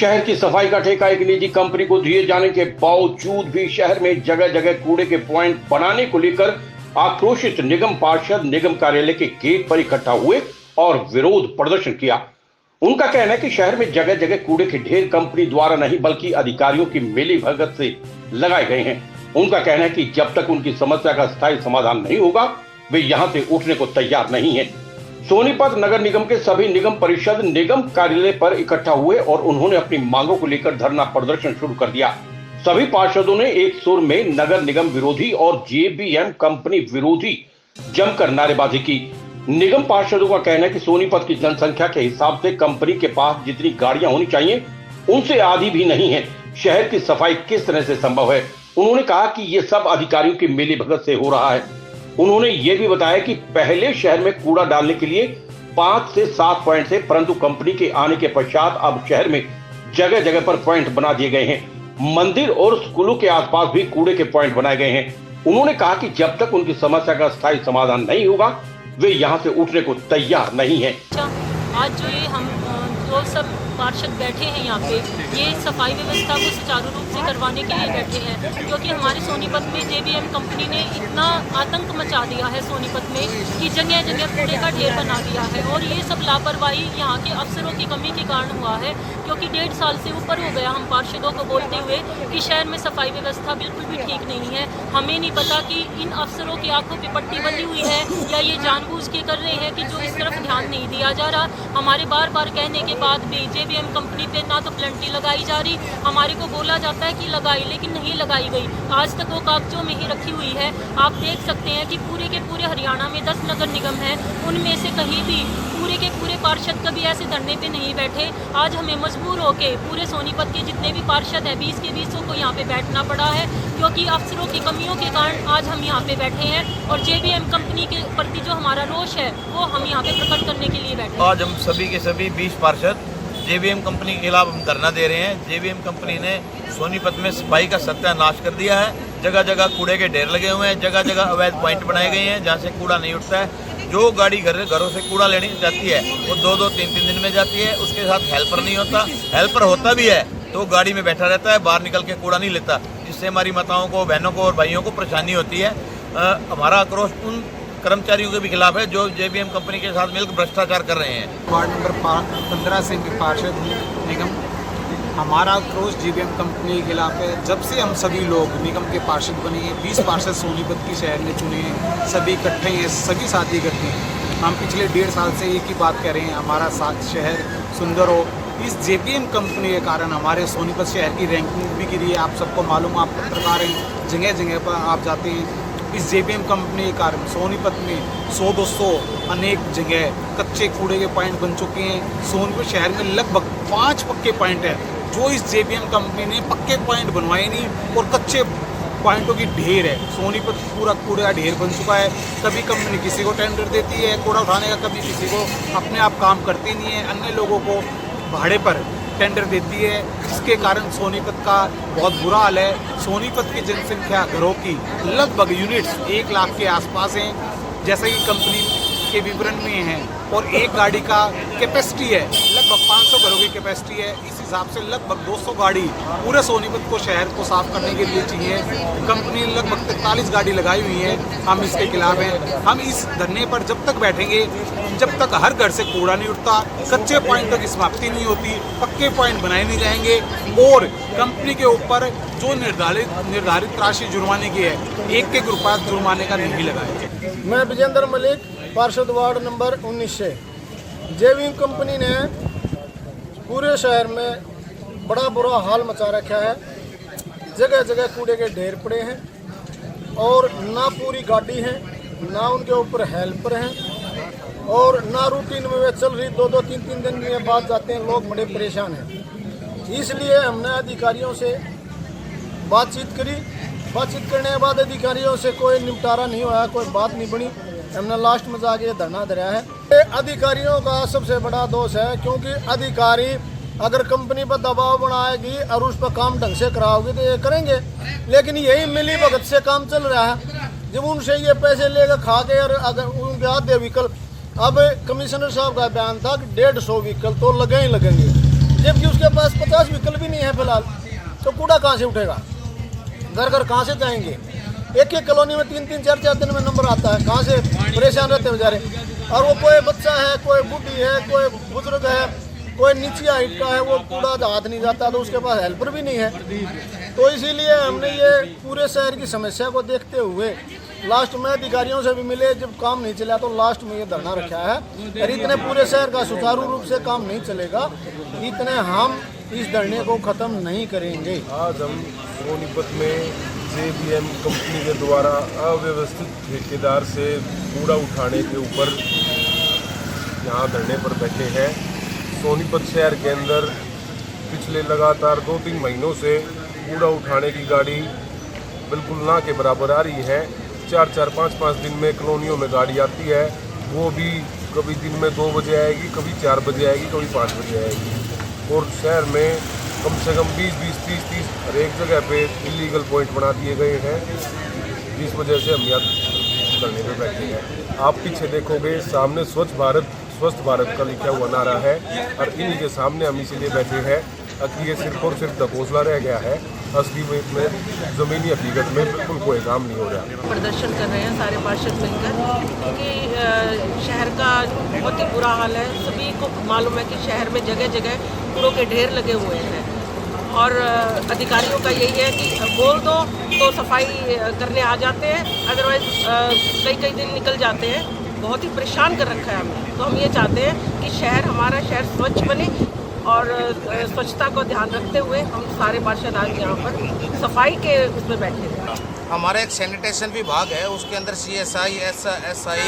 शहर की सफाई का ठेका एक निजी कंपनी को दिए जाने के बावजूद भी शहर में जगह जगह कूड़े के पॉइंट बनाने को लेकर आक्रोशित निगम पार्षद निगम कार्यालय के गेट पर इकट्ठा हुए और विरोध प्रदर्शन किया। उनका कहना है कि शहर में जगह जगह कूड़े के ढेर कंपनी द्वारा नहीं बल्कि अधिकारियों की मिलीभगत से लगाए गए हैं। उनका कहना है कि जब तक उनकी समस्या का स्थायी समाधान नहीं होगा वे यहां से उठने को तैयार नहीं है। सोनीपत नगर निगम के सभी निगम परिषद निगम कार्यालय पर इकट्ठा हुए और उन्होंने अपनी मांगों को लेकर धरना प्रदर्शन शुरू कर दिया। सभी पार्षदों ने एक सुर में नगर निगम विरोधी और जेबीएम कंपनी विरोधी जमकर नारेबाजी की। निगम पार्षदों का कहना है कि सोनीपत की जनसंख्या के हिसाब से कंपनी के पास जितनी गाड़ियां होनी चाहिए उनसे आधी भी नहीं है। शहर की सफाई किस तरह से संभव है? उन्होंने कहा कि ये सब अधिकारियों की मिलीभगत से हो रहा है। उन्होंने ये भी बताया कि पहले शहर में कूड़ा डालने के लिए 5 से 7 पॉइंट थे, परंतु कंपनी के आने के पश्चात अब शहर में जगह जगह पर पॉइंट बना दिए गए हैं। मंदिर और स्कूलों के आसपास भी कूड़े के पॉइंट बनाए गए हैं। उन्होंने कहा कि जब तक उनकी समस्या का स्थायी समाधान नहीं होगा वे यहाँ से उठने को तैयार नहीं है। आज जो ये हम जो सब पार्षद बैठे हैं यहाँ पे, ये सफाई व्यवस्था को सुचारू रूप से करवाने के लिए बैठे हैं, क्योंकि हमारे सोनीपत में जेबीएम कंपनी ने इतना आतंक मचा दिया है सोनीपत में कि जगह जगह कूड़े का ढेर बना दिया है। और ये सब लापरवाही यहाँ के अफसरों की कमी के कारण हुआ है, क्योंकि 1.5 साल से ऊपर हो गया हम पार्षदों को बोलते हुए कि शहर में सफाई व्यवस्था बिल्कुल भी ठीक नहीं है। हमें नहीं पता कि इन अफसरों की आंखों पे पट्टी बंधी हुई है या ये जानबूझ के कर रहे हैं कि जो इस तरफ ध्यान नहीं दिया जा रहा। हमारे बार बार कहने के बाद भी जेबीएम कंपनी पे ना तो प्लेंटी लगाई जा रही, हमारे को बोला जाता है कि लगाई, लेकिन नहीं लगाई गई। आज तक वो कागजों में ही रखी हुई है। आप देख सकते हैं कि पूरे के पूरे हरियाणा में 10 नगर निगम हैं, उनमें से कहीं भी पूरे के पूरे पार्षद कभी ऐसे धरने पे नहीं बैठे। आज हमें मजबूर होके पूरे सोनीपत के जितने भी पार्षद हैं 20 के 20 को यहाँ पे बैठना पड़ा है, क्योंकि अफसरों की कमियों के कारण आज हम यहाँ पे बैठे हैं। और जेबीएम कंपनी के प्रति जो हमारा रोष है वो हम यहाँ पे प्रकट करने के लिए बैठे हैं। आज हम सभी के सभी 20 पार्षद जेबीएम कंपनी के खिलाफ हम धरना दे रहे हैं। जेबीएम कंपनी ने सोनीपत में सफाई का सत्यानाश कर दिया है। जगह जगह कूड़े के ढेर लगे हुए हैं, जगह जगह अवैध पॉइंट बनाए गए हैं जहाँ से कूड़ा नहीं उठता है। जो गाड़ी घरों से कूड़ा लेने जाती है वो 2-2, 3-3 दिन में जाती है। उसके साथ हेल्पर नहीं होता, हेल्पर होता भी है तो गाड़ी में बैठा रहता है, बाहर निकल के कूड़ा नहीं लेता, जिससे हमारी माताओं को, बहनों को और भाइयों को परेशानी होती है। हमारा आक्रोश उन कर्मचारियों के भी खिलाफ है जो जेबीएम कंपनी के साथ मिलकर भ्रष्टाचार कर रहे हैं। वार्ड नंबर 15 से पार्षद निगम, हमारा आक्रोश जेबीएम कंपनी के खिलाफ है। जब से हम सभी लोग निगम के पार्षद बने हैं, 20 पार्षद सोनीपत की शहर ने चुने हैं, सभी इकट्ठे हैं, सभी साथी इकट्ठे हैं। हम पिछले 1.5 साल से एक ही बात कह रहे हैं, हमारा शहर सुंदर हो। इस जेबीएम कंपनी के कारण हमारे सोनीपत शहर की रैंकिंग भी गिरी है। आप सबको मालूम, आप पत्रकार हैं, जगह जगह पर आप जाते हैं। इस जेबीएम कंपनी के कारण सोनीपत में 100-200 अनेक जगह कच्चे कूड़े के पॉइंट बन चुके हैं। सोनीपत शहर में लगभग 5 पक्के पॉइंट है जो इस जेबीएम कंपनी ने पक्के पॉइंट बनवाए नहीं, और कच्चे पॉइंटों की ढेर है। सोनीपत पूरा कूड़े का ढेर बन चुका है। कभी कंपनी किसी को टेंडर देती है कूड़ा उठाने का, कभी किसी को, अपने आप काम करती नहीं है, अन्य लोगों को भाड़े पर टेंडर देती है, जिसके कारण सोनीपत का बहुत बुरा हाल है। सोनीपत की जनसंख्या घरों की लगभग यूनिट्स 1 लाख के आसपास हैं, जैसा कि कंपनी के विवरण में है। और एक गाड़ी का कैपेसिटी है लगभग 500 घरों की कैपेसिटी है। इस हिसाब से लगभग 200 गाड़ी पूरे सोनीपत को, शहर को साफ करने के लिए चाहिए। कंपनी ने लगभग 43 गाड़ी लगाई हुई है। हम इसके खिलाफ हैं। हम इस धरने पर जब तक बैठेंगे जब तक हर घर से कूड़ा नहीं उठता, कच्चे पॉइंटों की समाप्ति नहीं होती, पक्के पॉइंट बनाए नहीं जाएंगे और कंपनी के ऊपर जो निर्धारित राशि जुर्माने की है, 1 रुपया जुर्माने का नहीं लगाएंगे। मैं विजेंद्र मलिक, पार्षद वार्ड नंबर 19 से। जेबीएम कंपनी ने पूरे शहर में बड़ा बुरा हाल मचा रखा है। जगह जगह कूड़े के ढेर पड़े हैं और ना पूरी गाड़ी है, ना उनके ऊपर हेल्पर हैं और ना रूटीन में वे चल रही 2-2, 3-3 दिन में बाद जाते हैं। लोग बड़े परेशान हैं। इसलिए हमने अधिकारियों से बातचीत करी। बातचीत करने के बाद अधिकारियों से कोई निपटारा नहीं हुआ, कोई बात नहीं बनी। हमने लास्ट में जाके धरना धरा है। अधिकारियों का सबसे बड़ा दोष है, क्योंकि अधिकारी अगर कंपनी पर दबाव बनाएगी और उस पर काम ढंग से कराओगी तो ये करेंगे, लेकिन यही मिली भगत से काम चल रहा है। जब उनसे ये पैसे लेकर खा के और अगर उनके आधे व्हीकल, अब कमिश्नर साहब का बयान था कि 150 व्हीकल तो लगे ही लगेंगे। जबकि उसके पास 50 व्हीकल भी नहीं है फिलहाल, तो कूड़ा कहाँ से उठेगा? घर घर कहाँ से जाएंगे? एक एक कॉलोनी में 3-3 4-4 दिन में नंबर आता है, कहाँ से परेशान रहते हैं बेचारे। और वो कोई बच्चा है, कोई बूढ़ी है, कोई बुजुर्ग है, कोई नीची हाइट का है, वो कूड़ा हाथ नहीं जाता, तो उसके पास हेल्पर भी नहीं है। तो इसीलिए हमने ये पूरे शहर की समस्या को देखते हुए लास्ट में अधिकारियों से भी मिले, जब काम नहीं चला तो लास्ट में ये धरना रखा है। और इतने पूरे शहर का सुचारू रूप से काम नहीं चलेगा, इतने हम इस धरने को ख़त्म नहीं करेंगे। आज हम सोनीपत में JBM कंपनी के द्वारा अव्यवस्थित ठेकेदार से कूड़ा उठाने के ऊपर यहाँ धरने पर बैठे हैं। सोनीपत शहर के अंदर पिछले लगातार 2-3 महीनों से कूड़ा उठाने की गाड़ी बिल्कुल ना के बराबर आ रही है। 4-4, 5-5 दिन में कॉलोनियों में गाड़ी आती है, वो भी कभी दिन में 2 बजे आएगी, कभी 4 बजे आएगी, कभी 5 बजे आएगी। और शहर में कम से कम 20-20, 30-30 हर एक जगह पे इलीगल पॉइंट बना दिए गए हैं, जिस वजह से हम यहाँ करने में बैठे हैं। आप पीछे देखोगे सामने स्वस्थ भारत का लिखा हुआ नारा है, और इन्हीं के सामने हम इसीलिए बैठे हैं कि ये सिर्फ और सिर्फ ढकोसला रह गया है। असली में ज़मीनी हकीकत में बिल्कुल कोई काम नहीं हो रहा। प्रदर्शन कर रहे हैं सारे पार्षद मिलकर, क्योंकि शहर का बहुत ही बुरा हाल है। सभी को मालूम है कि शहर में जगह जगह कूड़ों के ढेर लगे हुए हैं, और अधिकारियों का यही है कि बोल दो तो सफाई करने आ जाते हैं, अदरवाइज कई दिन निकल जाते हैं। बहुत ही परेशान कर रखा है हमें। तो हम ये चाहते हैं कि हमारा शहर स्वच्छ बने, और स्वच्छता को ध्यान रखते हुए हम सारे पार्षद आज यहाँ पर सफाई के उसमें बैठे हैं। हमारा एक सैनिटेशन विभाग है, उसके अंदर CSI, SI,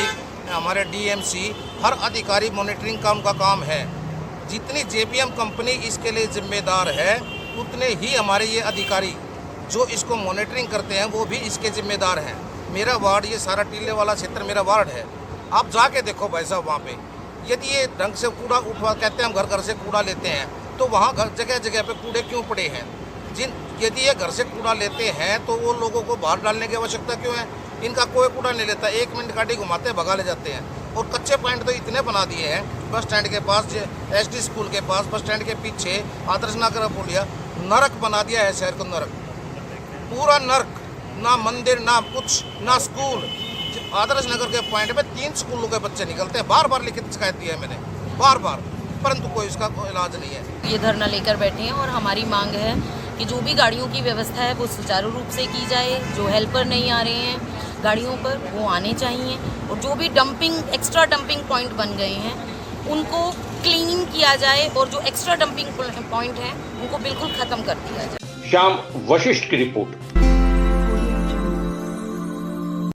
हमारे DMC, हर अधिकारी मॉनिटरिंग का उनका काम है। जितनी JBM कंपनी इसके लिए जिम्मेदार है, उतने ही हमारे ये अधिकारी जो इसको मॉनिटरिंग करते हैं वो भी इसके जिम्मेदार हैं। मेरा वार्ड, ये सारा टीले वाला क्षेत्र मेरा वार्ड है। आप जाके देखो भाई साहब, वहाँ पे यदि ये ढंग से कूड़ा उठवा, कहते हैं हम घर घर से कूड़ा लेते हैं, तो वहाँ जगह जगह पे कूड़े क्यों पड़े हैं? यदि ये घर से कूड़ा लेते हैं तो वो लोगों को बाहर डालने की आवश्यकता क्यों है? इनका कोई कूड़ा नहीं लेता, 1 मिनट गाड़ी घुमाते भगा ले जाते हैं। और कच्चे पॉइंट तो इतने बना दिए हैं, बस स्टैंड के पास, SD स्कूल के पास, बस स्टैंड के पीछे आदर्श नगर पुलिया, नरक बना दिया है शहर को, नरक, पूरा नरक। ना मंदिर, ना कुछ, ना स्कूल। आदर्श नगर के पॉइंट पे 3 स्कूलों के बच्चे निकलते हैं। बार लिखित शिकायत दी है मैंने, बार, परंतु कोई इसका कोई इलाज नहीं है। ये धरना लेकर बैठे हैं, और हमारी मांग है कि जो भी गाड़ियों की व्यवस्था है वो सुचारू रूप से की जाए। जो हेल्पर नहीं आ रहे हैं गाड़ियों पर, वो आने चाहिए। और जो भी एक्स्ट्रा डंपिंग पॉइंट बन गए हैं उनको क्लीन किया जाए, और जो एक्स्ट्रा डंपिंग पॉइंट हैं उनको बिल्कुल ख़त्म कर दिया जाए। श्याम वशिष्ठ की रिपोर्ट।